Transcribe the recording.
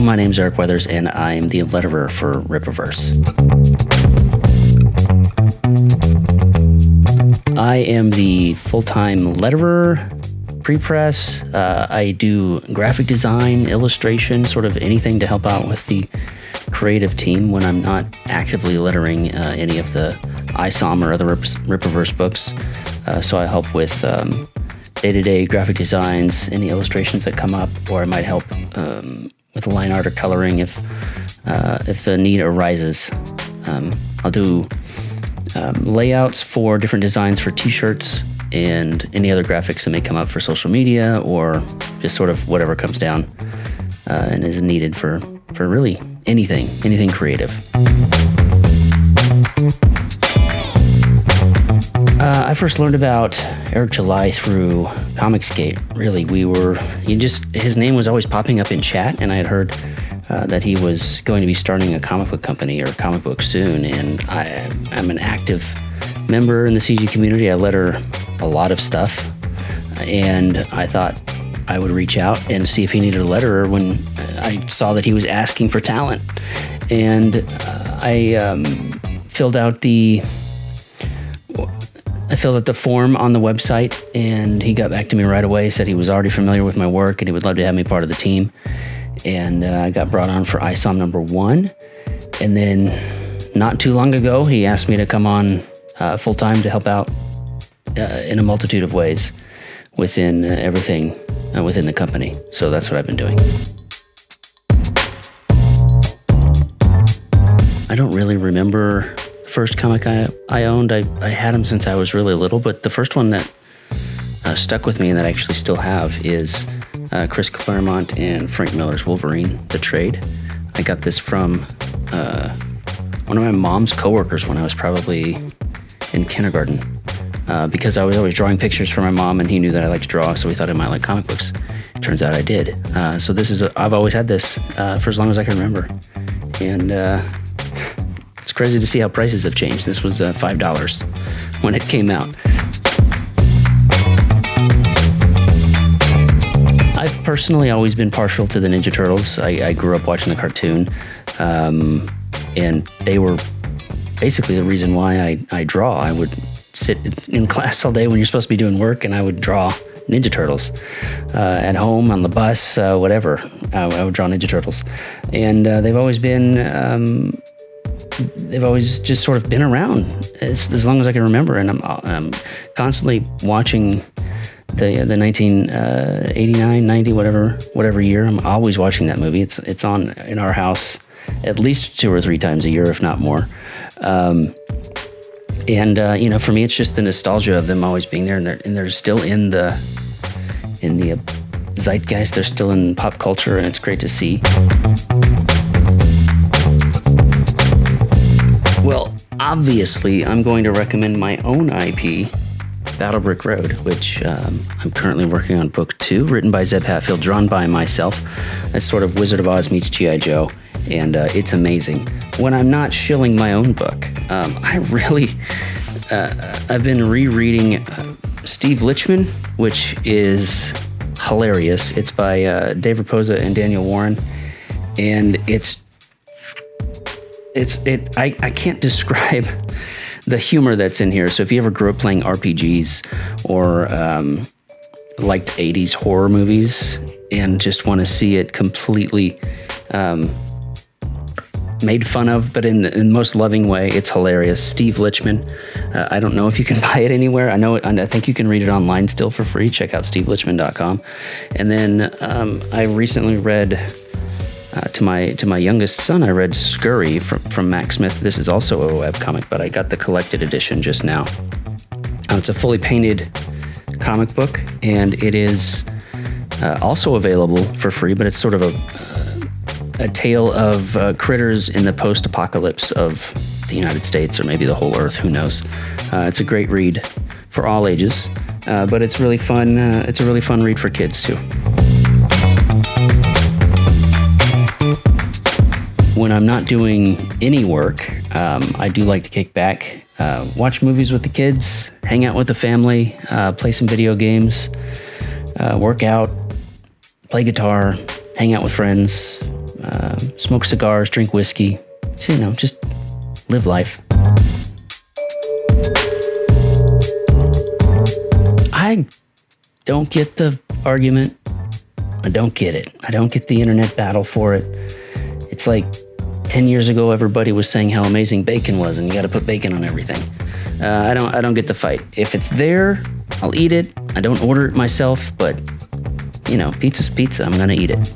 my name's Eric Weathers, and I'm the letterer for Rippaverse. I am the full-time letterer, pre-press. I do graphic design, illustration, sort of anything to help out with the creative team when I'm not actively lettering any of the ISOM or other Rippaverse books. So I help with day-to-day graphic designs, any illustrations that come up, or I might help with line art or coloring if the need arises. I'll do layouts for different designs for t-shirts and any other graphics that may come up for social media, or just sort of whatever comes down and is needed for really anything creative. I first learned about Eric July through Comicsgate. Really, his name was always popping up in chat, and I had heard that he was going to be starting a comic book company or a comic book soon, and I'm an active member in the CG community. I letter a lot of stuff, and I thought I would reach out and see if he needed a letterer when I saw that he was asking for talent. And I filled out the form on the website, and he got back to me right away, said he was already familiar with my work and he would love to have me part of the team. And I got brought on for ISOM number 1. And then not too long ago, he asked me to come on full-time to help out in a multitude of ways within everything within the company. So that's what I've been doing. I don't really remember the first comic I owned. I had them since I was really little, but the first one that stuck with me and that I actually still have is Chris Claremont and Frank Miller's Wolverine, The Trade. I got this from one of my mom's coworkers when I was probably in kindergarten, because I was always drawing pictures for my mom, and he knew that I liked to draw, so he thought I might like comic books. Turns out I did. So I've always had this for as long as I can remember. And it's crazy to see how prices have changed. This was $5 when it came out. I've personally always been partial to the Ninja Turtles. I grew up watching the cartoon, and they were basically the reason why I draw. I would sit in class all day when you're supposed to be doing work, and I would draw Ninja Turtles. At home, on the bus, whatever, I would draw Ninja Turtles. And they've always just sort of been around as long as I can remember. And I'm constantly watching the 1989, 90, whatever year. I'm always watching that movie. It's on in our house at least 2 or 3 times a year, if not more. For me, it's just the nostalgia of them always being there, and they're still in the zeitgeist. They're still in pop culture, and it's great to see. Well, obviously, I'm going to recommend my own IP, Battle Brick Road, which I'm currently working on book 2, written by Zeb Hatfield, drawn by myself. It's sort of Wizard of Oz meets G.I. Joe, and it's amazing. When I'm not shilling my own book, I've been rereading Steve Lichtman, which is hilarious. It's by Dave Raposa and Daniel Warren, and I can't describe the humor that's in here. So if you ever grew up playing RPGs or liked 80s horror movies and just want to see it completely made fun of, but in the most loving way, it's hilarious. Steve Lichtman. I don't know if you can buy it anywhere. I think you can read it online still for free. Check out stevelichtman.com. And then I recently read to my youngest son, I read Scurry from Max Smith. This is also a web comic, but I got the collected edition just now. It's a fully painted comic book, and it is also available for free, but it's sort of a tale of critters in the post-apocalypse of the United States, or maybe the whole Earth, who knows. It's a great read for all ages, but it's really fun. It's a really fun read for kids, too. When I'm not doing any work, I do like to kick back, watch movies with the kids, hang out with the family, play some video games, work out, play guitar, hang out with friends, smoke cigars, drink whiskey, just live life. I don't get the argument. I don't get it. I don't get the internet battle for it. It's like 10 years ago, everybody was saying how amazing bacon was, and you got to put bacon on everything. I don't get the fight. If it's there, I'll eat it. I don't order it myself, but pizza's pizza. I'm gonna eat it.